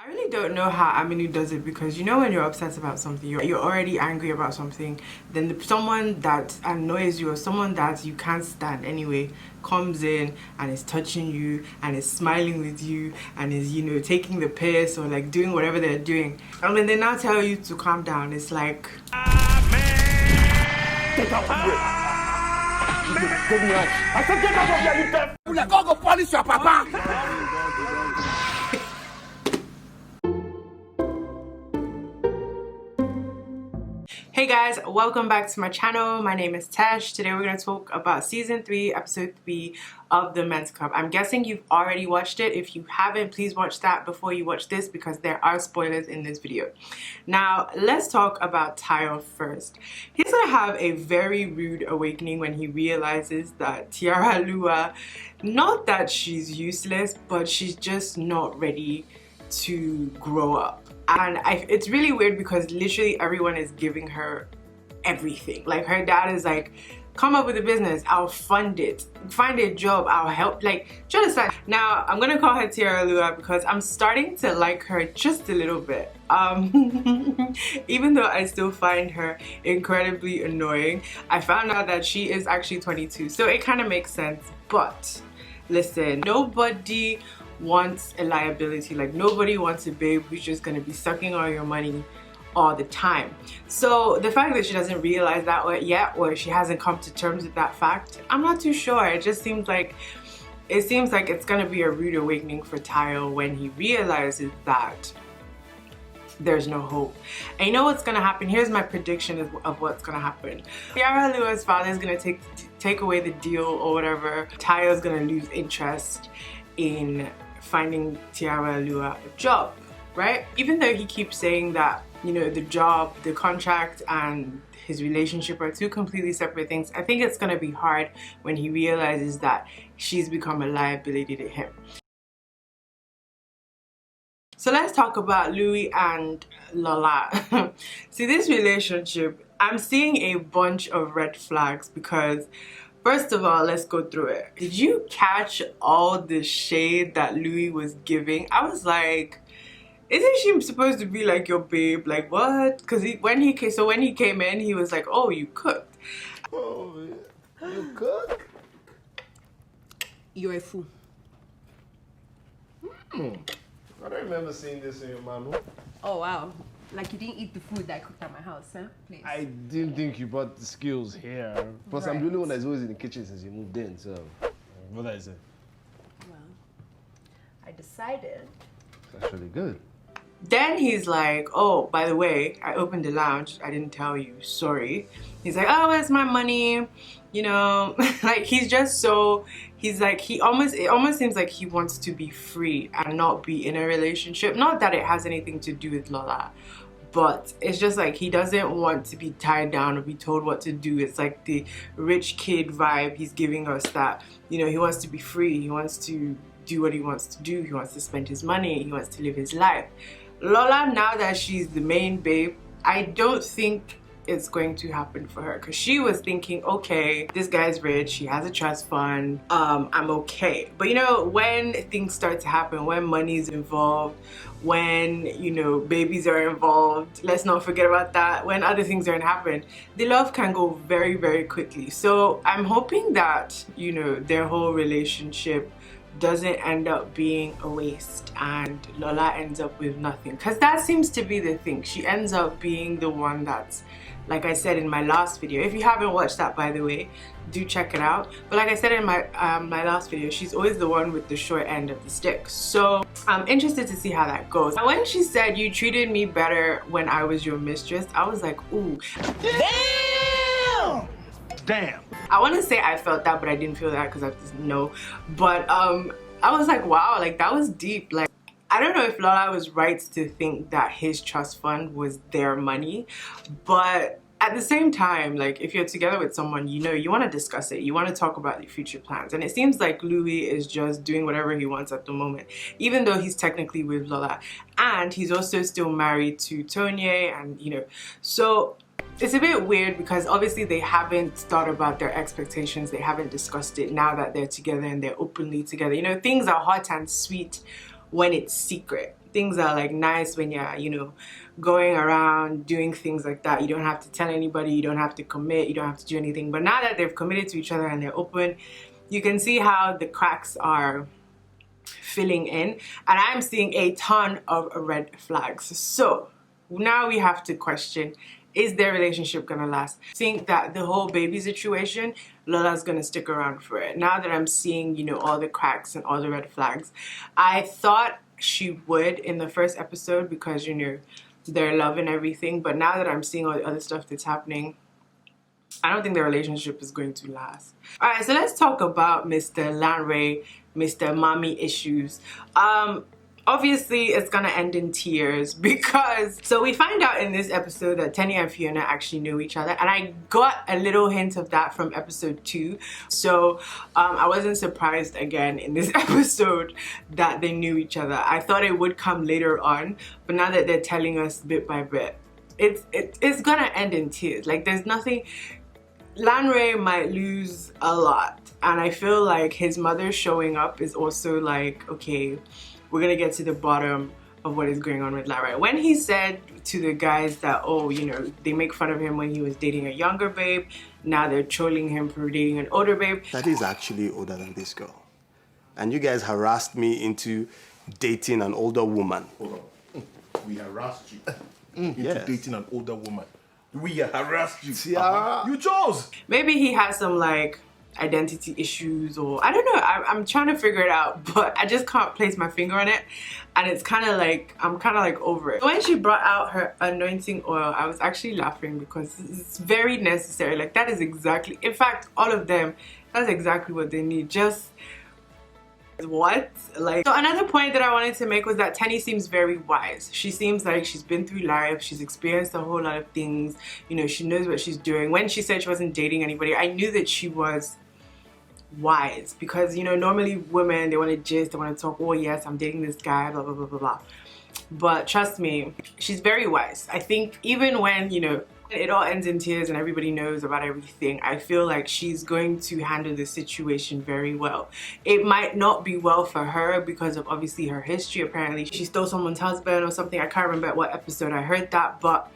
I really don't know how Aminu does it, because you know when you're upset about something, you're already angry about something, then someone that annoys you or someone that you can't stand anyway comes in and is touching you and is smiling with you and is, you know, taking the piss or like doing whatever they're doing, and then they now tell you to calm down. It's like, get out of here. I said get out of here, you deaf. Go police your papa. Hey guys, welcome back to my channel. My name is Tesh. Today we're going to talk about season 3 episode 3 of The Men's Club. I'm guessing you've already watched it. If you haven't, please watch that before you watch this, because there are spoilers in this video. Now let's talk about Tayo first. He's going to have a very rude awakening when he realizes that Tiara Lua, not that she's useless, but she's just not ready to grow up. And it's really weird because literally everyone is giving her everything. Like, her dad is like, come up with a business, I'll fund it. Find a job, I'll help. Like, do you understand? Now, I'm gonna call her Tiara Lua because I'm starting to like her just a little bit. Even though I still find her incredibly annoying, I found out that she is actually 22. So it kind of makes sense. But listen, nobody wants a liability. Like, nobody wants a babe who's just gonna be sucking all your money all the time. So the fact that she doesn't realize that yet, or she hasn't come to terms with that fact, I'm not too sure. It just seems like it's gonna be a rude awakening for Tayo when he realizes that there's no hope. And you know what's gonna happen? Here's my prediction of what's gonna happen. Tiara Lua's father is gonna take away the deal or whatever. Tayo's gonna lose interest in finding Tiara Lua a job, right? Even though he keeps saying that, you know, the job, the contract, and his relationship are two completely separate things, I think it's gonna be hard when he realizes that she's become a liability to him. So let's talk about Louis and Lola. See, this relationship, I'm seeing a bunch of red flags because, first of all, let's go through it. Did you catch all the shade that Louis was giving? I was like, isn't she supposed to be like your babe? Like, what? Because when he came in, he was like, oh, you cooked. Oh, you cook? You're a fool. I don't remember seeing this in your manual. Oh, wow. Like you didn't eat the food that I cooked at my house, huh? Please. I didn't think you brought the skills here. Plus, Right. I'm the only one that's always in the kitchen since you moved in, so... What did I say? Well, I decided. It's actually good. Then he's like, oh, by the way, I opened the lounge. I didn't tell you. Sorry. He's like, oh, where's my money? You know, like, he's just so... He's like, it almost seems like he wants to be free and not be in a relationship. Not that it has anything to do with Lola, but it's just like he doesn't want to be tied down or be told what to do. It's like the rich kid vibe he's giving us, that, you know, he wants to be free. He wants to do what he wants to do. He wants to spend his money. He wants to live his life. Lola, now that she's the main babe, I don't think it's going to happen for her, because she was thinking, okay, this guy's rich, he has a trust fund, I'm okay. But you know, when things start to happen, when money's involved, when, you know, babies are involved, let's not forget about that, when other things are happening, the love can go very, very quickly. So I'm hoping that, you know, their whole relationship doesn't end up being a waste and Lola ends up with nothing, because that seems to be the thing. She ends up being the one that's, like I said in my last video, if you haven't watched that, by the way, do check it out. But like I said in my my last video, she's always the one with the short end of the stick. So I'm interested to see how that goes. And when she said, you treated me better when I was your mistress, I was like, ooh. Damn! Damn! I want to say I felt that, but I didn't feel that because I just know. But I was like, wow, like that was deep. Like, I don't know if Lola was right to think that his trust fund was their money, but at the same time, like, if you're together with someone, you know, you want to discuss it, you want to talk about your future plans. And it seems like Louis is just doing whatever he wants at the moment, even though he's technically with Lola, and he's also still married to Tonye, and you know, so it's a bit weird because obviously they haven't thought about their expectations, they haven't discussed it now that they're together and they're openly together. You know, things are hot and sweet when it's secret. things are like nice when you're, you know, going around doing things like that. You don't have to tell anybody, you don't have to commit, you don't have to do anything. But now that they've committed to each other and they're open, you can see how the cracks are filling in, and I'm seeing a ton of red flags. So now we have to question, is their relationship gonna last? I think that the whole baby situation, Lola's gonna stick around for it. Now that I'm seeing, you know, all the cracks and all the red flags, I thought she would in the first episode because, you know, their love and everything, but now that I'm seeing all the other stuff that's happening, I don't think the relationship is going to last. All right, so let's talk about Mr. Lanre, Mr. Mommy Issues. Obviously, it's gonna end in tears because, so we find out in this episode that Tenny and Fiona actually knew each other, and I got a little hint of that from episode 2. So I wasn't surprised again in this episode that they knew each other. I thought it would come later on, but now that they're telling us bit by bit, it's gonna end in tears. Like, there's nothing. Lanre might lose a lot, and I feel like his mother showing up is also like, okay, we're gonna get to the bottom of what is going on with Lanre. When he said to the guys that, oh, you know, they make fun of him when he was dating a younger babe, now they're trolling him for dating an older babe. That is actually older than this girl. And you guys harassed me into dating an older woman. Hold on. We harassed you into Yes. dating an older woman. We harassed you. Tiara. You chose. Maybe he has some like identity issues, or I don't know. I'm trying to figure it out, but I just can't place my finger on it, and it's kind of like, I'm kind of like over it. When she brought out her anointing oil, I was actually laughing because it's very necessary. Like, that is exactly, in fact, all of them, that's exactly what they need. Just what? Like, so another point that I wanted to make was that Tenny seems very wise. She seems like she's been through life, she's experienced a whole lot of things, you know, she knows what she's doing. When she said she wasn't dating anybody, I knew that she was wise, because, you know, normally women, they want to gist, they want to talk, oh yes, I'm dating this guy, blah blah blah blah blah. But trust me, she's very wise. I think even when, you know, it all ends in tears and everybody knows about everything, I feel like she's going to handle the situation very well. It might not be well for her because of obviously her history. Apparently she stole someone's husband or something. I can't remember what episode I heard that, but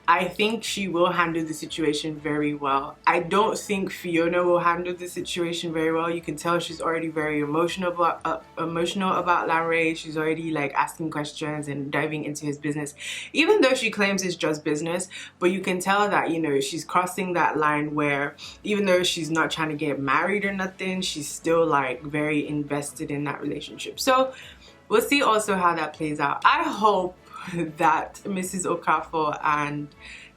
I think she will handle the situation very well. I don't think Fiona will handle the situation very well. You can tell she's already very emotional about Lanre. She's already like asking questions and diving into his business, even though she claims it's just business. But you can tell that, you know, she's crossing that line where even though she's not trying to get married or nothing, she's still like very invested in that relationship. So we'll see also how that plays out. I hope that Mrs. Okafor and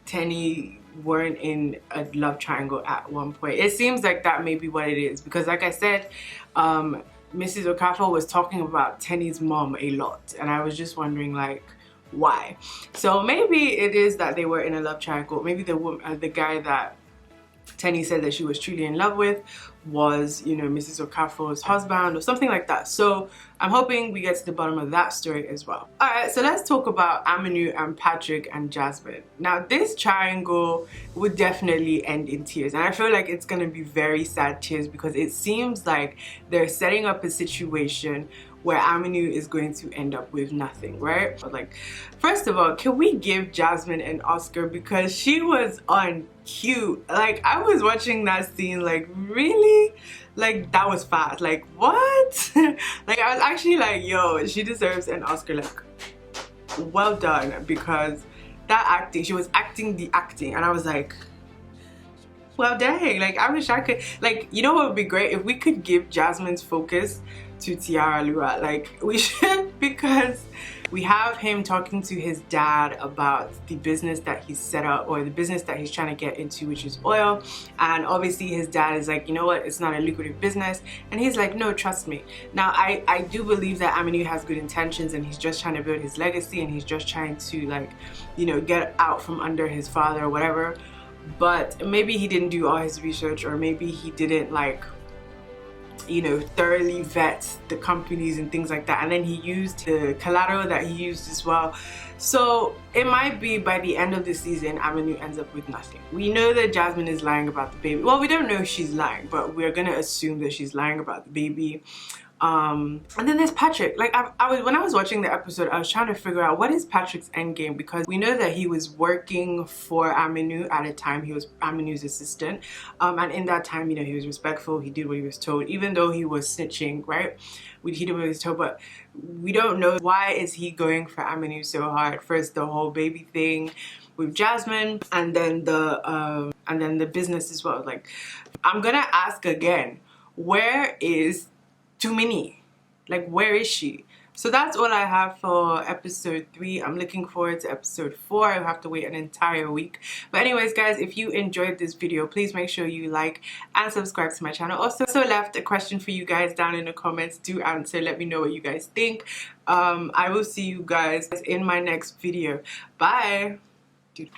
Tenny weren't in a love triangle at one point. It seems like that may be what it is, because like I said, Mrs. Okafor was talking about Tenny's mom a lot, and I was just wondering like, why? So maybe it is that they were in a love triangle. Maybe the guy that Tenny said that she was truly in love with was, you know, Mrs. Okafor's husband or something like that. So I'm hoping we get to the bottom of that story as well. Alright, so let's talk about Aminu and Patrick and Jasmine. Now this triangle would definitely end in tears, and I feel like it's gonna be very sad tears, because it seems like they're setting up a situation where Aminu is going to end up with nothing, right? But like, first of all, can we give Jasmine an Oscar, because she was on cute. Like, I was watching that scene like, really? Like, that was fast. Like, what? Like, I was actually like, yo, she deserves an Oscar. Like, well done, because that acting, she was acting the acting, and I was like, well, dang. Like, I wish I could. Like, you know what would be great? If we could give Jasmine's focus to Tiara Lua. Like, we should, because we have him talking to his dad about the business that he's set up, or the business that he's trying to get into, which is oil. And obviously his dad is like, you know what, it's not a lucrative business. And he's like, no, trust me. Now I do believe that Aminu has good intentions, and he's just trying to build his legacy, and he's just trying to, like, you know, get out from under his father or whatever. But maybe he didn't do all his research, or maybe he didn't, like, you know, thoroughly vet the companies and things like that, and then he used the collateral that he used as well. So it might be by the end of the season Aminu ends up with nothing. We know that Jasmine is lying about the baby. Well, we don't know if she's lying, but we're gonna assume that she's lying about the baby. And then there's Patrick. Like when I was watching the episode, I was trying to figure out what is Patrick's endgame, because we know that he was working for Aminu at a time. He was Aminu's assistant, and in that time, you know, he was respectful. He did what he was told, even though he was snitching, right? He did what he was told, but we don't know why is he going for Aminu so hard. First, the whole baby thing with Jasmine, and then the business as well. Like, I'm gonna ask again, where is Tumini? Like, where is she? So that's all I have for episode 3. I'm looking forward to episode 4. I'll have to wait an entire week. But anyways, guys, if you enjoyed this video, please make sure you like and subscribe to my channel. Also left a question for you guys down in the comments. Do answer. Let me know what you guys think. I will see you guys in my next video. Bye. Dude.